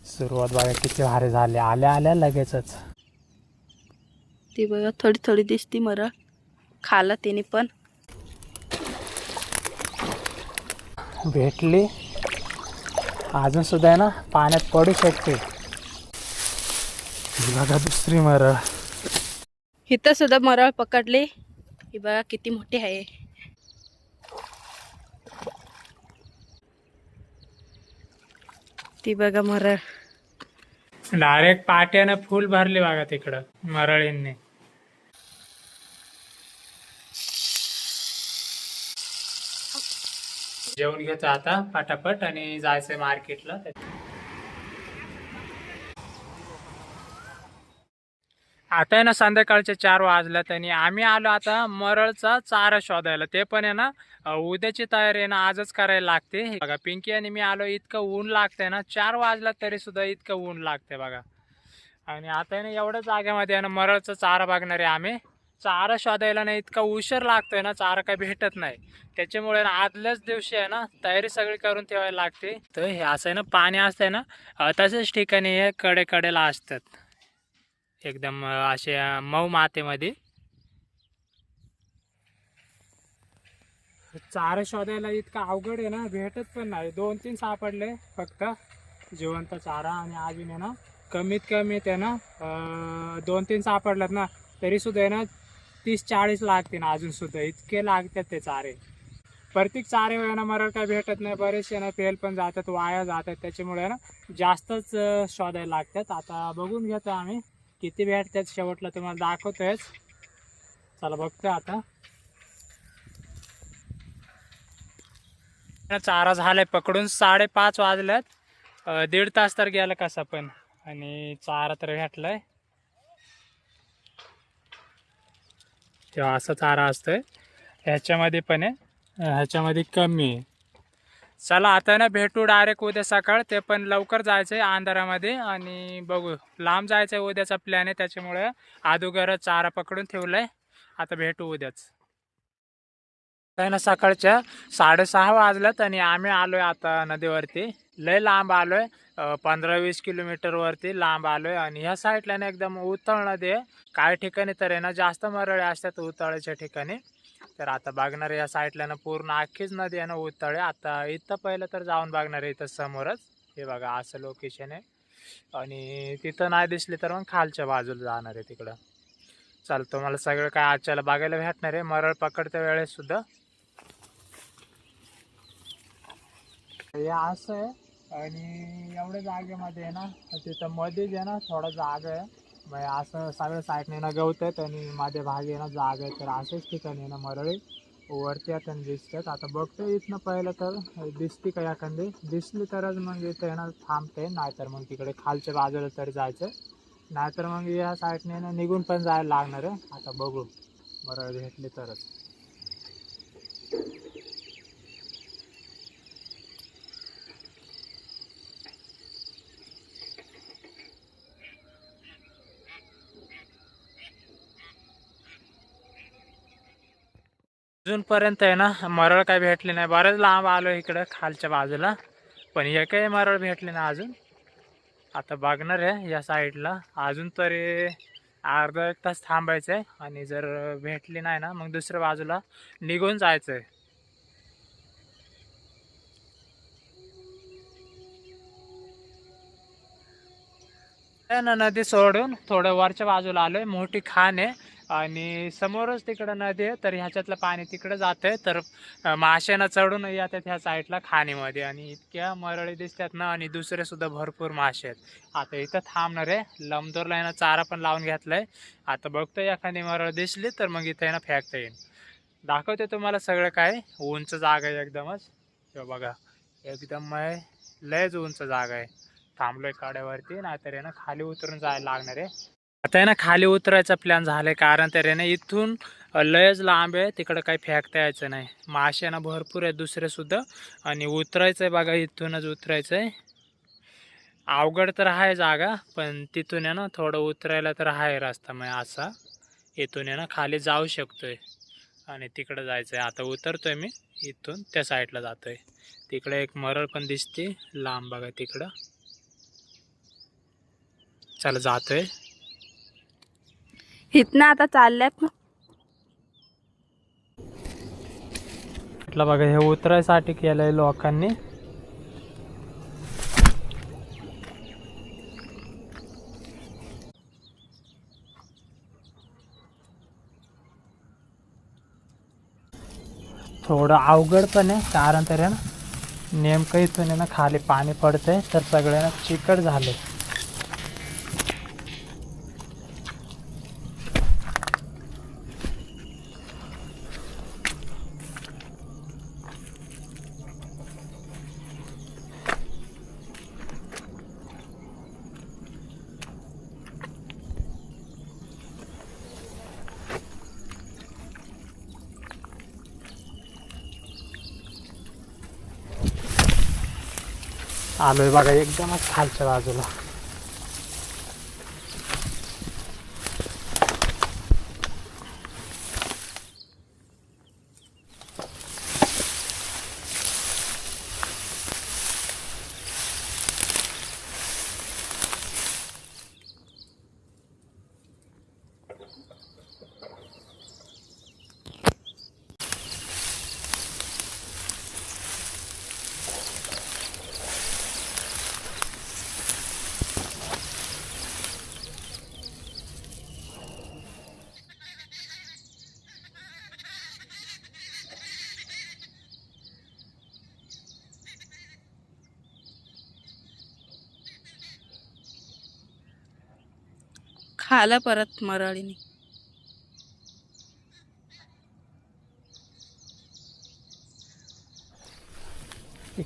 सुरुवात बघा किती भारी झाली, आल्या आल्या लगेचच. ती बघा थोडी थोडी दिसती मरळ खाला तिने पण. भेटली अजून सुद्धा आहे ना, पाण्यात पडू शकते. ही बघा दुसरी मरळ. इथं सुद्धा मरळ पकडली. ही बघा किती मोठी आहे. ती बघा मरळ डायरेक्ट पाट्यानं फुल भरली बघा तिकडं मरळींनी. जेवण घ्यायचं आता पटापट आणि जायचंय मार्केटला. आता आहे ना संध्याकाळचे 4 वाजल्यात आणि आम्ही आलो आता मरळचा चारा शोधायला. ते पण आहे ना उद्याची तयारी आहे ना आजच करायला लागते. बघा पिंकी आणि मी आलो, इतकं ऊन लागतंय ना, 4 वाजला तरी सुद्धा इतकं ऊन लागतंय बघा. आणि आता आहे ना एवढ्या जागेमध्ये आहे ना मरळचा चारा बघणार आहे आम्ही. चारा शोधायला ना इतका उशीर लागतोय ना, चारा काही भेटत नाही. त्याच्यामुळे ना आदल्याच दिवशी आहे ना तयारी सगळी करून ठेवायला लागते. तर हे असं आहे ना पाणी असतंय ना तशाच ठिकाणी हे कडेकडेला असतात, एकदम असे मऊ मातीमध्ये. चारा शोधायला इतका अवघड आहे ना, भेटत पण नाही. 2-3 सापडले फक्त जिवंत चारा. आणि अजून आहे ना कमीत कमी ते ना 2-3 सापडलात ना तरी सुद्धा आहे ना 30-40 लागते ना, अजून सुद्धा इतके लागतात ते चारे. प्रत्येक चारे वेळेला मरळ काय भेटत नाही, बरेचसे ना फेल पण जातात, वाया जातात. त्याच्यामुळे ना जास्तच शोधायला लागतात. आता बघून घेतो आम्ही किती भेटतात, शेवटला तुम्हाला दाखवतोयच. चला बघतो आता. चारा झालाय पकडून, 5:30 वाजल्यात. 1.5 तास तर गेला कसा पण, आणि चारा तर भेटलाय. तेव्हा असा चारा असतोय. ह्याच्यामध्ये पण आहे, ह्याच्यामध्ये कमी आहे. चला आता ना भेटू डायरेक्ट उद्या सकाळ. ते पण लवकर जायचंय अंधारामध्ये. आणि बघू, लांब जायचंय उद्याचा प्लॅन आहे, त्याच्यामुळे अगोदर चारा पकडून ठेवलाय. आता भेटू उद्याच. काय ना सकाळच्या 6:30 वाजल्यात आणि आम्ही आलोय आता नदीवरती. लय लांब आलोय, 15-20 किलोमीटर वरती लांब आलोय. आणि ह्या साईडला ना एकदम उथळ नदी आहे. काही ठिकाणी तर आहे ना जास्त मरळे असतात उताळ्याच्या ठिकाणी. तर आता बघणार या साईडला ना पूर्ण अख्खीच नदी आहे ना उताळे. आता इथं पहिलं तर जाऊन बघणार आहे, इथं समोरच. हे बघा असं लोकेशन आहे. आणि तिथं नाही दिसली तर मग खालच्या बाजूला जाणार आहे तिकडं. चालतं, मला सगळं काय आजच्याला बघायला भेटणार आहे मरळ पकडत्या वेळेस सुद्धा. हे असं आहे. आणि एवढ्या जागेमध्ये आहे ना तिथं मध्येच आहे ना थोडा जागा आहे. म्हणजे असं सगळ्या साईडने ना गवत आहेत आणि मध्ये भाग आहे ना जागा आहे. तर असेच ठिकाणी आहे ना मरळी वरती आता दिसतात. आता बघतो इथनं पहिलं तर दिसती का एखादी, दिसली तरच मग इथं आहे ना थांबते, नाहीतर मग तिकडे खालच्या बाजूला तरी जायचं. नाहीतर मग या साईडने ना निघून पण जायला लागणार आहे. आता बघू मरळ भेटली तरच. अजूनपर्यंत आहे ना मरळ काय भेटली नाही. बरेच लांब आलो इकडं खालच्या बाजूला, पण हे काही मरळ भेटली नाही अजून. आता बघणार आहे या साईडला. अजून तरी अर्धा 1 तास थांबायचं आहे. आणि जर भेटली नाही ना मग दुसऱ्या बाजूला निघून जायचं आहे. ना नदी सोडून थोडं वरच्या बाजूला आलोय. मोठी खान आहे आणि समोरच तिकडं नदी आहे. तर ह्याच्यातलं पाणी तिकडं जातंय. तर माशांना चढून येतात ह्या साईडला खाणीमध्ये. आणि इतक्या मरळी दिसतात ना, आणि दुसरे सुद्धा भरपूर मासे आहेत. आता इथं थांबणार आहे. लंबदोरला आहे ना चारा पण लावून घेतलाय. आता बघतोय एखादी मरळ दिसली तर मग इथं आहे ना फेकता येईल. दाखवते तुम्हाला सगळं काय. उंच जागा आहे एकदमच. हे बघा एकदम लयच उंच जागा आहे. थांबलोय कड्यावरती, नाहीतर आहे ना खाली उतरून जायला लागणार आहे. आता आहे ना खाली उतरायचा प्लॅन झालाय, कारण तर आहे ना इथून लयच लांब आहे, तिकडं काही फेकता यायचं नाही. मासे ना भरपूर आहेत दुसरे सुद्धा. आणि उतरायचंय बघा, इथूनच उतरायचंय. अवघड तर आहे जागा, पण तिथून आहे ना थोडं उतरायला तर आहे रस्ता. मग असा इथून आहे ना खाली जाऊ शकतोय आणि तिकडं जायचंय. आता उतरतोय मी इथून, त्या साईडला जातोय. तिकडे एक मरळ पण दिसते लांब बघा तिकडं. चला जातोय. इथनं आता चालल्यात ना. म्हटलं बघा हे उतरायसाठी केलंय लोकांनी. थोडं अवघड पण आहे, कारण तर आहे ना नेमकं इथून आहे ना खाली पाणी पडतंय तर सगळे ना चिकट झाले. आलोय बघा एकदमच खालच्या बाजूला. खाला परत मरळीने.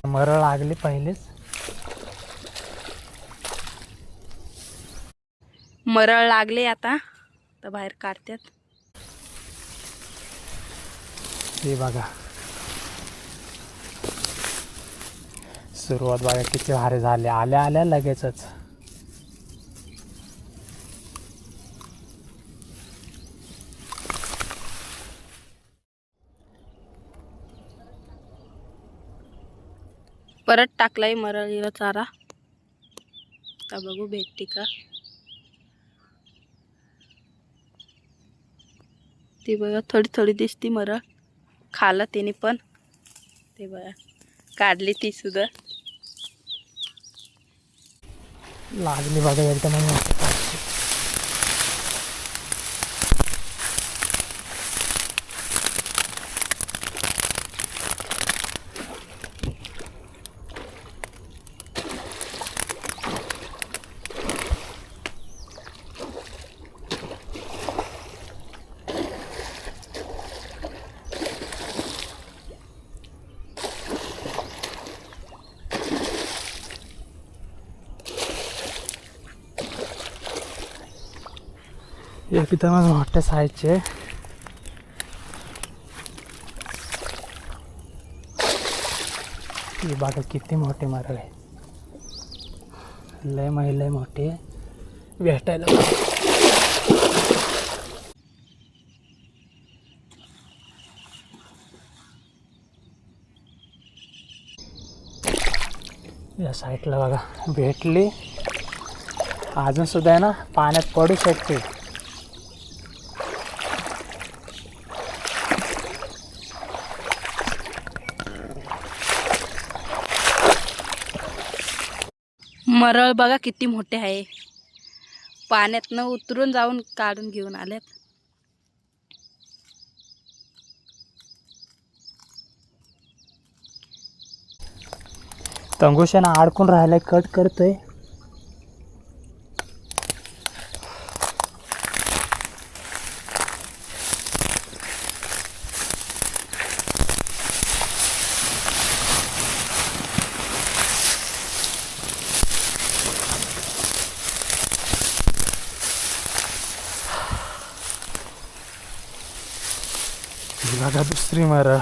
मरळ लागली पहिलेच. मरळ लागले आता तर बाहेर काढतात. हे बघा सुरुवात बघा किती भारी झाली, आल्या आल्या लगेचच. परत टाकलाय मरळीला चारा. आता बघू भेटते का. ती बघा थोडी थोडी दिसती मरळ. खाला तिने पण. ते बघा काढली ती सुद्धा. लागली बघा एकदम. एकदमच मोठ्या साईजचे. ही बघा किती मोठे मरळ आहे. लय लय मोठे भेटायला. या साईडला बघा भेटली. अजून सुद्धा आहे ना पाण्यात पडू शकते. मरळ बघा किती मोठे आहे. पाण्यातनं उतरून जाऊन काढून घेऊन आल्यात. तंगुशानं अडकून राहिलाय, कट करतोय. बघा दुसरी मरळ.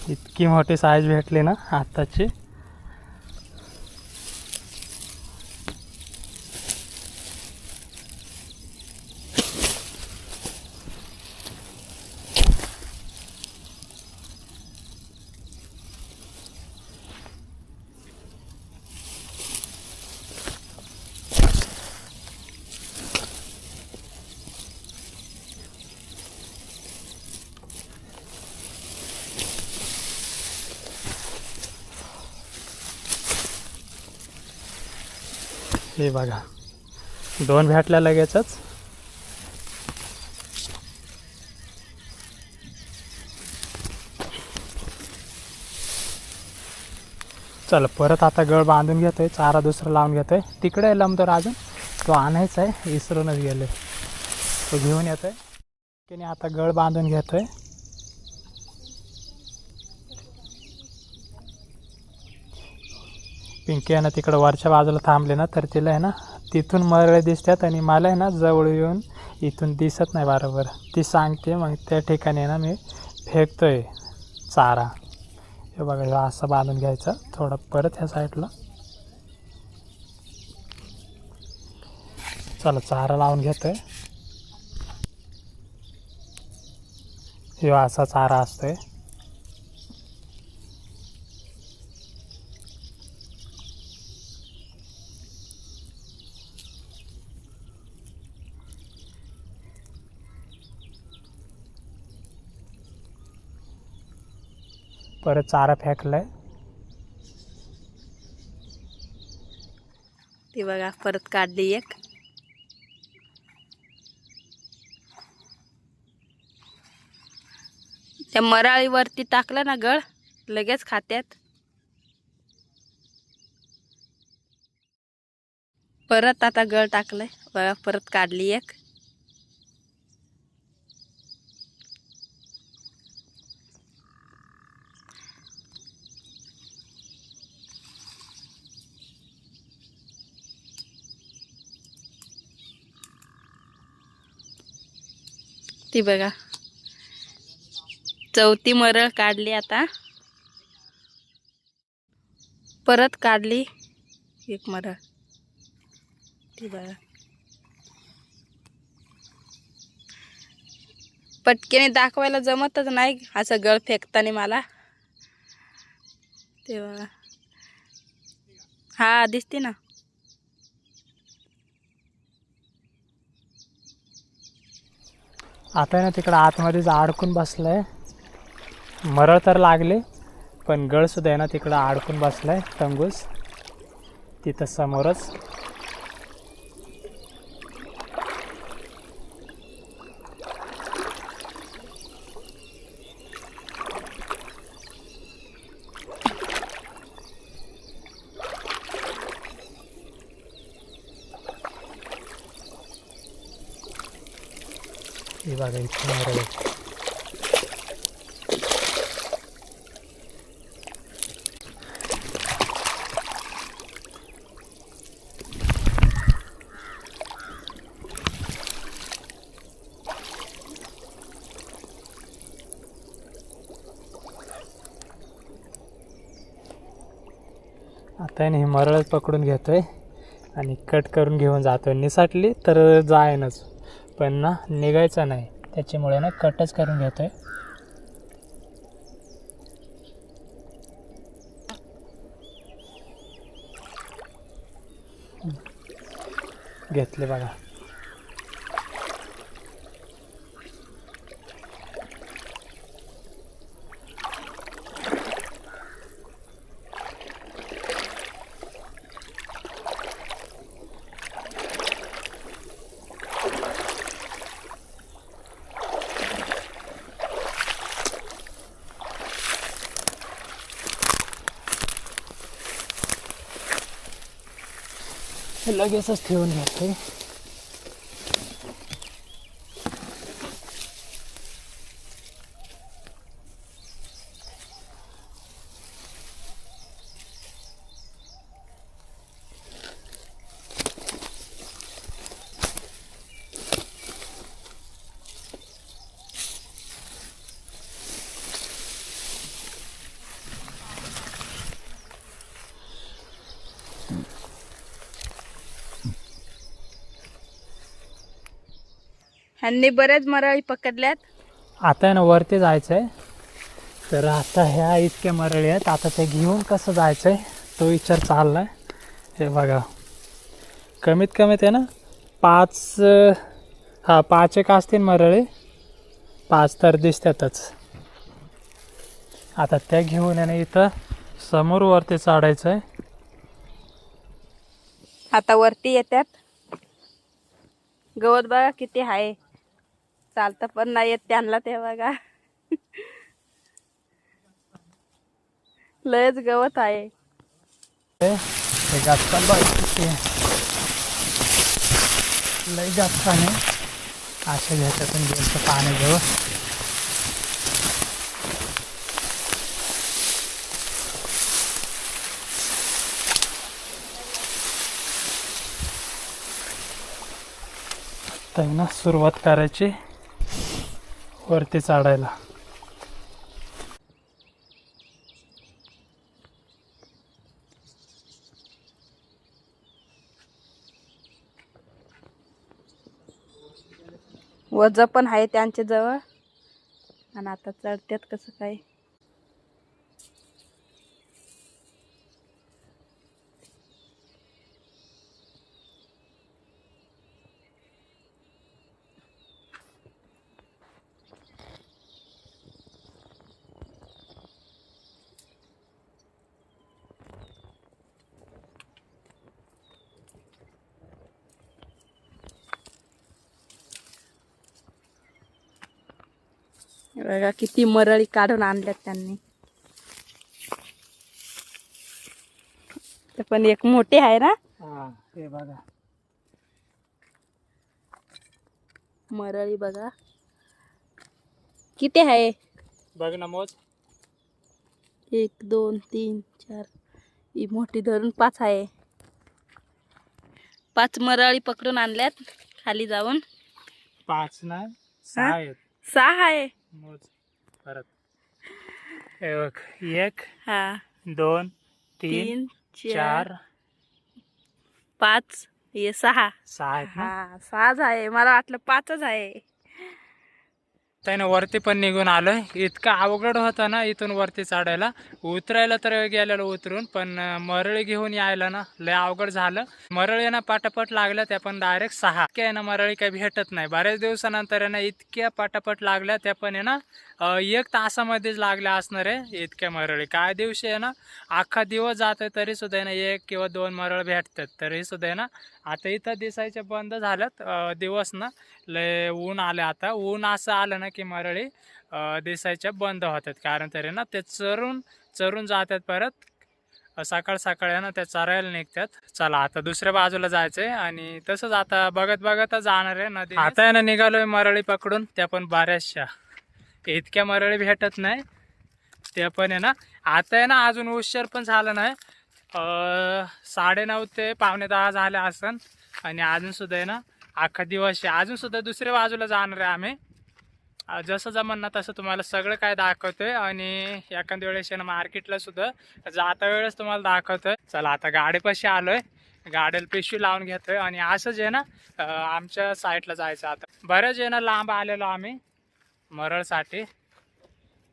इतकी मोठी साईज भेटली ना आताची. हे बघा 2 भेटल्या लगेचच. चल परत आता गळ बांधून घेतोय, चारा दुसरा लावून घेतोय. तिकडे लंबदोर अजून तो आणायचा आहे, विसरूनच गेले. तो घेऊन येतोय की आता गळ बांधून घेतोय. पिंकी आहे ना तिकडं वरच्या बाजूला थांबले ना, तर तिला आहे ना तिथून मरळे दिसतात आणि मला आहे ना जवळ येऊन इथून दिसत नाही बरोबर. ती सांगते, मग त्या ठिकाणी आहे ना मी फेकतोय चारा. हे बघा हे असं बांधून घ्यायचं थोडं परत ह्या साईडला. चला चारा लावून घेतोय. हे असा चारा असतोय. परत चारा फेकलाय. ती बघा परत काढली एक. त्या मराळीवरती टाकलं ना गळ, लगेच खात्यात. परत आता गळ टाकलंय बघा, परत काढली एक. ती बघा 4थी मरळ काढली आता. परत काढली एक मरळ. ती बघा पटकेने दाखवायला जमतच नाही असं गळ फेकताना मला. ते बघा हा दिसते ना. आता ना तिकडं आतमध्येच अडकून बसलाय. मरळ तर लागले पण गळ सुद्धा आहे ना तिकडं अडकून बसलाय टंगूस तिथं समोरच. हे बघा इथे मरळ. आता आहे ना ही मरळ पकडून घेतोय आणि कट करून घेऊन जातोय. निसाटली तर जायनच पण ना निघायचं नाही, त्याच्यामुळे ना कटच करून घेतोय. घेतले बघा. लगेचच ठेवून घ्यायचे. ह्यांनी बरेच मराळी पकडल्यात. आता आहे ना वरती जायचं आहे, तर आता ह्या इतक्या मरळी आहेत. आता ते घेऊन कसं जायचं आहे तो विचार चालला आहे. हे बघा कमीत कमीत आहे ना 5 एक असतील मरळी, 5 तर दिसतातच. आता त्या घेऊन आहे ना इथं समोर वरती चढायचं आहे. आता वरती येतात. गवत बघा किती आहे, चालतं पण नाही येत त्यांना ते बघा. लयच गवत आहे. लय जास्त पाणी अशा ह्याच्यातून गेलं पाणी जवळ. तर ना सुरुवात करायची वरती चढायला. वज पण आहे त्यांच्या जवळ, आणि आता चढत्यात कसं काय. बघा किती मरळी काढून आणल्यात त्यांनी. ते पण एक मोठे आहे ना हे बघा मरळी, बघा किती आहे. बघ ना मोज. 1 2 3 4, ही मोठी धरून 5 आहे. 5 मरळी पकडून आणल्यात खाली जाऊन. 5 ना 6 आहेत. 6 आहे. मोज परत. हे बघ 1 हा 2 3 3 4 4 5, हे 6. 6 आहेत ना. हा 6च आहे, मला वाटलं 5च आहे. त्याने वरती पण निघून आलोय. इतकं अवघड होतं ना इथून वरती चढायला. उतरायला तर गेलेलो उतरून, पण मरळी घेऊन यायला ना लय अवघड झालं. मरळी ना पाटापट लागल्या, त्या पण डायरेक्ट 6. काय ना मरळी काही भेटत नाही. बऱ्याच दिवसानंतर आहे ना इतक्या पाटापट लागल्या, त्या पण आहे ना 1 तासामध्येच लागल्या असणार आहे इतक्या मरळी. काय दिवशी आहे ना अख्खा दिवस जातोय तरी सुद्धा आहे ना 1 किंवा 2 मरळ भेटतात. तरी सुद्धा आहे ना आता इथं दिसायचे बंद झाल्यात दिवस ना. लय ऊन आले. आता ऊन असं आलं ना की मरळी दिसायच्या बंद होतात. कारण तरी ना ते चरून जातात परत. सकाळ सकाळ आहे ना त्या चरायला निघतात. चला आता दुसऱ्या बाजूला जायचंय, आणि तसंच आता बघत बघत जाणार आहे नदी. आता आहे ना निघालोय मरळी पकडून, त्या पण बऱ्याचशा. इतक्या मरळी भेटत नाही त्या पण आहे ना. आता आहे ना अजून उशीर पण झाला नाही. 9:30 ते 9:45 झाले असन, आणि अजून सुद्धा आहे ना अख्खा दिवस आहे. अजून सुद्धा दुसऱ्या बाजूला जाणार आहे आम्ही. जसं जमन ना तसं तुम्हाला सगळं काय दाखवतोय, आणि एखाद्या वेळेस ना मार्केटला सुद्धा जाता वेळेस तुम्हाला दाखवतोय. चला आता गाडीपाशी आलोय, गाडीला पिशवी लावून घेतोय, आणि असंच आहे ना आमच्या साईडला जायचं. आता बऱ्याच आहे ना लांब आलेलो आम्ही मरळसाठी.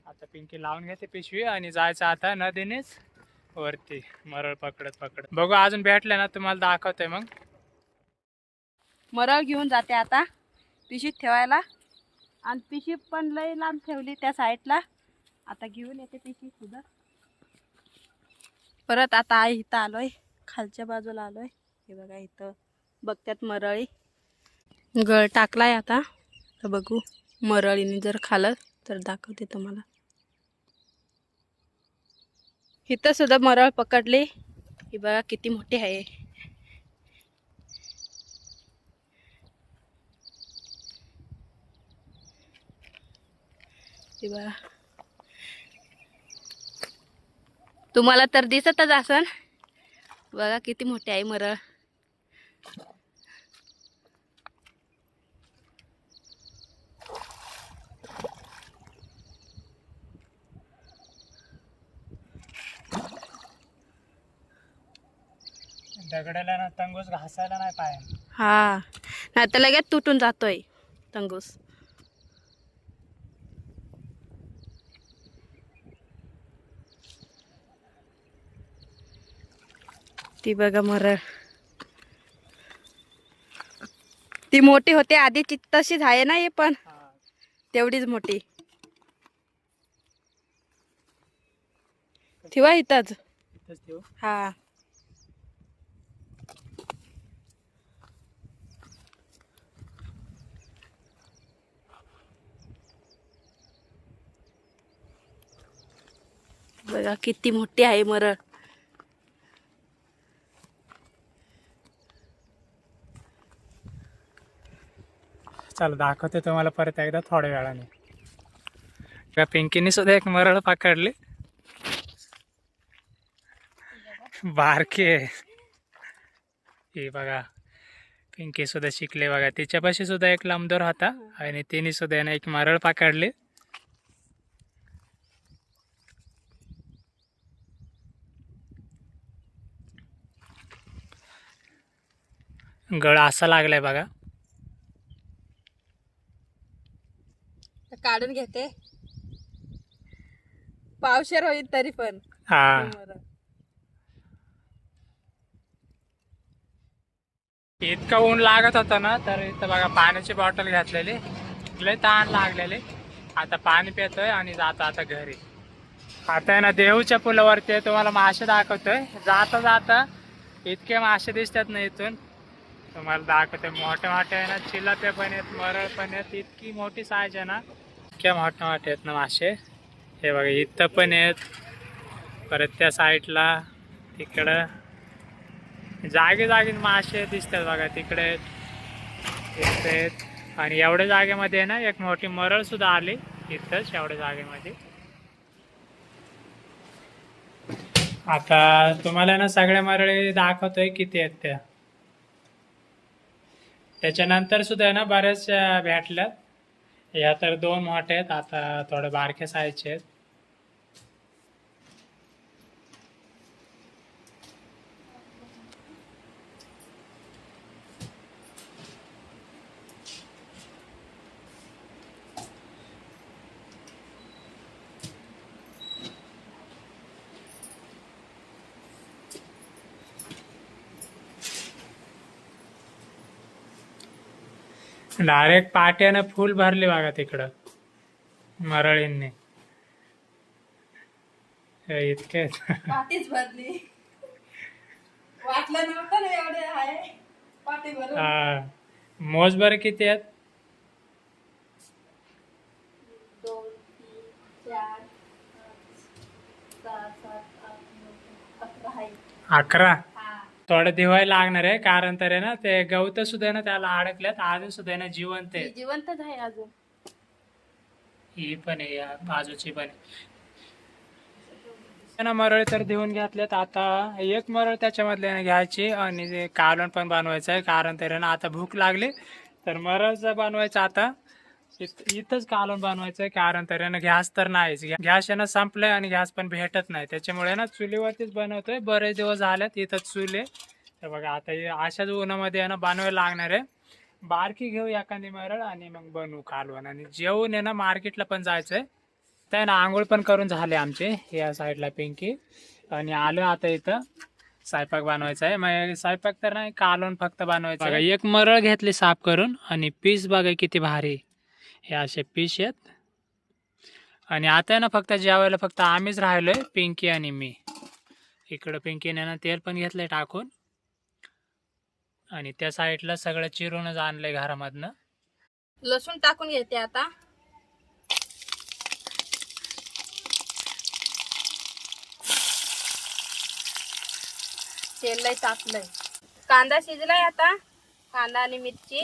आता पिंकी लावून घेते पिशवी, आणि जायचं आता नदीनेच वरती मरळ पकडत पकडत. बघू अजून भेटले ना तुम्हाला दाखवतोय मग. मरळ घेऊन जाते आता पिशीत ठेवायला, आणि पिशी पण लय लांब ठेवली त्या साईडला. आता घेऊन येते पिशी सुद्धा. परत आता आहे इथं आलोय, खालच्या बाजूला आलोय. हे बघा इथं बघत्यात मरळी. गळ टाकलाय आता, तर बघू मरळीने जर खाल्लं तर दाखवते तुम्हाला. इथं सुद्धा मरळ पकडली. ही बघा किती मोठी आहे. ही बघा, तुम्हाला तर दिसतच असन. बघा किती मोठी आहे मरळ. दगडाला ना तंगूस घासायला नाही पाय. हा, नाही तर लगेच तुटून जातोय तंगूस. ती बघा मरळ, ती मोठी होते आधीची तशीच आहे ना, हे पण तेवढीच मोठी. ठेवा इथंच. हा बघा किती मोठी आहे मरळ. चला दाखवते तुम्हाला परत एकदा थोड्या वेळाने. का पिंकीने सुद्धा एक मरळ पकडली. बारके हे बघा, पिंकी सुद्धा शिकले बघा. तिच्यापाशी सुद्धा एक लांबदोर होता आणि तिने सुद्धा याने एक मरळ पकडली. गळ असा लागलाय बघा. काढून घेते, पावशेर होईल तरी पण. हा, इतकं ऊन लागत होतं ना, तर इथं बघा पाण्याची बॉटल घातलेली, लय तहान लागलेली. आता पाणी पितोय आणि जातो आता घरी. आता आहे ना देऊच्या पुलावरती तुम्हाला मासे दाखवतोय. जाता जाता इतके मासे दिसतात ना इथून, तुम्हाला दाखवते. मोठे मोठे आहे ना, चिलापे पण आहेत, मरळ पण आहेत. इतकी मोठी साईज आहे ना, इतक्या मोठे मोठे आहेत ना मासे. हे बघा इथं पण आहेत, परत त्या साईडला तिकडं जागे जागे मासे दिसतात बघा. तिकडे इथे आहेत आणि एवढ्या जागेमध्ये आहे ना एक मोठी मरळ सुद्धा आली इथंच एवढ्या जागेमध्ये. आता तुम्हाला ना सगळ्या मरळी दाखवतोय किती आहेत त्या. त्याच्यानंतर सुद्धा आहे ना बऱ्याच भेटल्यात. या तर 2 मोठे आहेत, आता थोडे बारके साईजचे आहेत. डायरेक्ट पाट्यानं फुल भरली बघा तिकडं मरळींनी. इतके पाठीच भरली, वाटलं नव्हतं ना एवढे आहे पाठी भरून. हा, मोजभर किती आहेत? 2 3 4 5 6 7 8 9 10 11 आहे. 11. हा, थोडं दिवायला लागणार आहे, कारण तर आहे ना ते गवत सुद्धा ना त्याला अडकल्यात. अजून सुद्धा आहे ना जिवंत आहे. जिवंतच आहे अजून. ही पण आहे, या बाजूची पण आहे. मरळ तर देऊन घेतल्यात. आता एक मरळ त्याच्यामधले ना घ्यायची आणि ते कालवण पण बनवायचं आहे, कारण तर आहे ना आता भूक लागली. तर मरळचं बनवायचं आता. इथंच कालवण बनवायचं आहे, कारण तर आहे ना गॅस तर नाहीच. गॅस आहे ना संपलंय आणि गॅस पण भेटत नाही. त्याच्यामुळे ना चुलीवरतीच बनवतोय. बरेच दिवस झालेत इथंच चुले. तर बघा आता अशाच उन्हामध्ये आहे ना बनवायला लागणार आहे. बारकी घेऊ एखादी मरळ आणि मग बनवू कालवण. आणि जेवून आहे ना मार्केटला पण जायचंय. तर ना आंघोळ पण करून झाले आमचे या साईडला पिंकी. आणि आलो आता इथं स्वयंपाक बनवायचा आहे. मग स्वयंपाक तर नाही, कालवण फक्त बनवायचं आहे. एक मरळ घेतली साफ करून आणि पीस बघा किती भारी. हे असे पीस आहेत. आणि आता ना फक्त जेवायला फक्त आम्हीच राहिलोय, पिंकी आणि मी. इकडं पिंकीने ना तेल पण घेतलंय टाकून आणि त्या साईडला सगळं चिरूनच आणलंय घरामधनं. लसूण टाकून घेते आता. तेल लय टाकलंय. कांदा शिजलाय आता. कांदा आणि मिरची,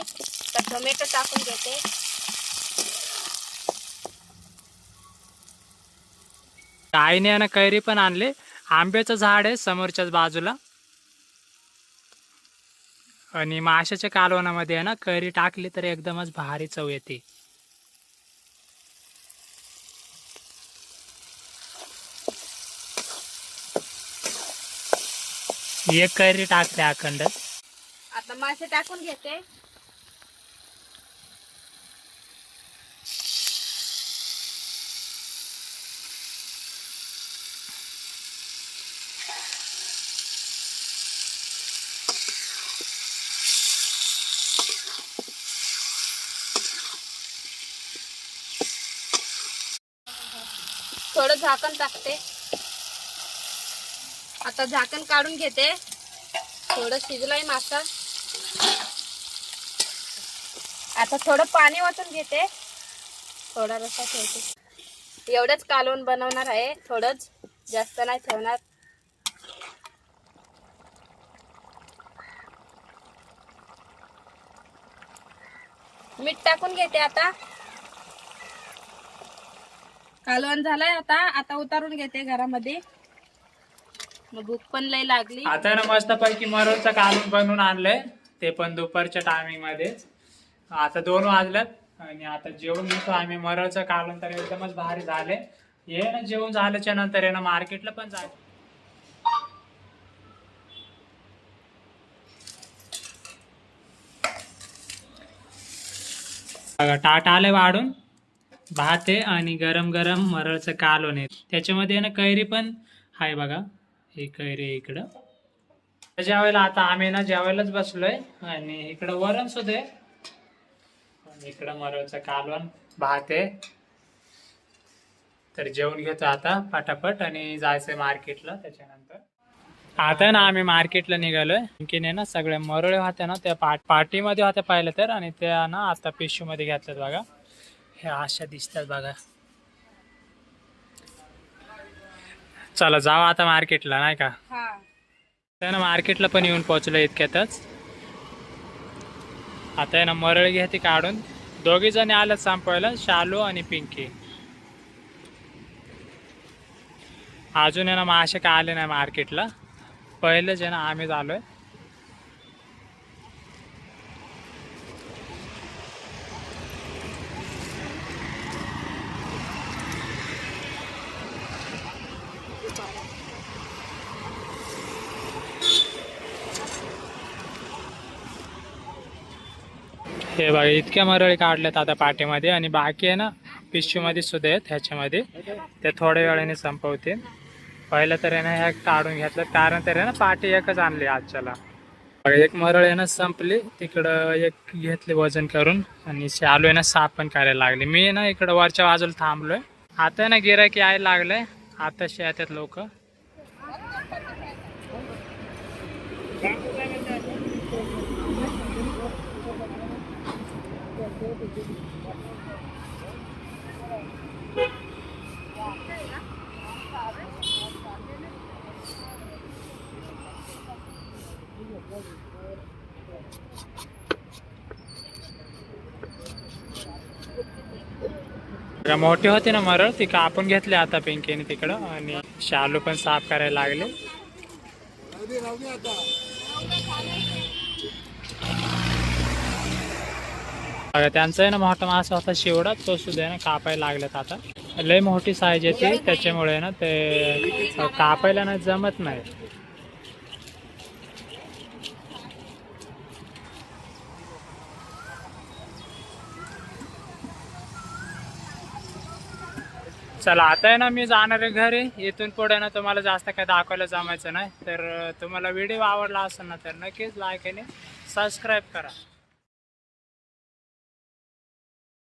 तर टोमॅटो टाकून घेते. आईने ना कैरी पण आणले. आंब्याचं झाड आहे समोरच्याच बाजूला. आणि माशाच्या कालवणामध्ये आहे ना कैरी टाकली तर एकदमच भारी चव येते. एक कैरी टाकते अखंड. आता मासे टाकून घेते. थोडं झाकण टाकते. आता झाकण काढून घेते. थोडं शिजलाय मासा. आता थोडं पाणी ओतून घेते. थोडा रस्सा ठेवते. एवढंच कालवण बनवणार आहे, थोडंच. जास्त नाही ठेवणार. मीठ टाकून घेते आता. कालवण झालंय आता. आता उतारून घेते घरामध्ये. मग भूक पण लय लागली. आता ना मस्त पैकी मरोळचं कालवण बनवून आणलंय, ते पण दुपारच्या टायमिंग मध्येच. आता 2 वाजल्यात आणि आता जेवण घेतो आम्ही. मरोळचं कालवण तर एकदमच भारी झाले. ये ना जेवण झाल्याच्या नंतर आहे ना मार्केटला पण जायचं. बघा ताट आले वाढून, भात आहे आणि गरम गरम मरळचं कालवण आहे. त्याच्यामध्ये ना कैरी पण आहे बघा, ही कैरी आहे इकडं. जेवायला आता आम्ही ना जेवायलाच बसलोय आणि इकडं वरण सुद्धा आहे आणि इकडं मरळचं कालवण, भात आहे. तर जेवण घेतो आता पटापट आणि जायचंय मार्केटला. त्याच्यानंतर आता ना आम्ही मार्केटला निघालोय. आणखीन आहे ना सगळे मरोळे होते ना त्या पार्टीमध्ये होत्या पाहिलं तर, आणि त्या ना आता पिशू मध्ये घेतल्यात बघा. हे अशा दिसतात बघा. चला जाऊ आता मार्केटला, नाही का. ना मार्केटला पण येऊन पोहोचलो इतक्यातच. आता आहे ना मरळ घेते काढून. 2 जणी आल्यात संपवायला, शालू आणि पिंकी. अजून आहे ना मासे काय आले नाही मार्केटला. पहिलेच आहे ना आम्हीच आलोय. हे बघा इतक्या मरळी काढल्यात आता पाठीमध्ये, आणि बाकी आहे ना पिशवीमध्ये सुद्धा आहेत. ह्याच्यामध्ये ते थोड्या वेळाने संपवतील. पहिलं तर आहे ना ह्या काढून घेतलं, कारण तर आहे ना पाठी एकच आणली आजच्याला. एक मरळ आहे ना संपली, तिकडं एक घेतली वजन करून, आणि शालू आहे ना साफ पण करायला लागली. मी ना इकडं वरच्या बाजूला थांबलोय. आता ना गिरायकी यायला लागलंय. आताशी येतात लोक. मोठी होती ना मरळ, ती कापून घेतली आता पिंकीने तिकडं, आणि शालू पण साफ करायला लागले. त्यांचा आहे ना मोठा मासा होता शिवडा, तो सुद्धा आहे ना कापायला लागलेत. आता लय मोठी साईज येते, त्याच्यामुळे ना ते कापायला ना जमत नाही. चला आता आहे ना मी जाणार आहे घरी. इथून पुढे ना तुम्हाला जास्त काही दाखवायला जमायचं नाही. तर तुम्हाला व्हिडिओ आवडला असेल ना तर नक्कीच लाईक आणि सबस्क्राईब करा.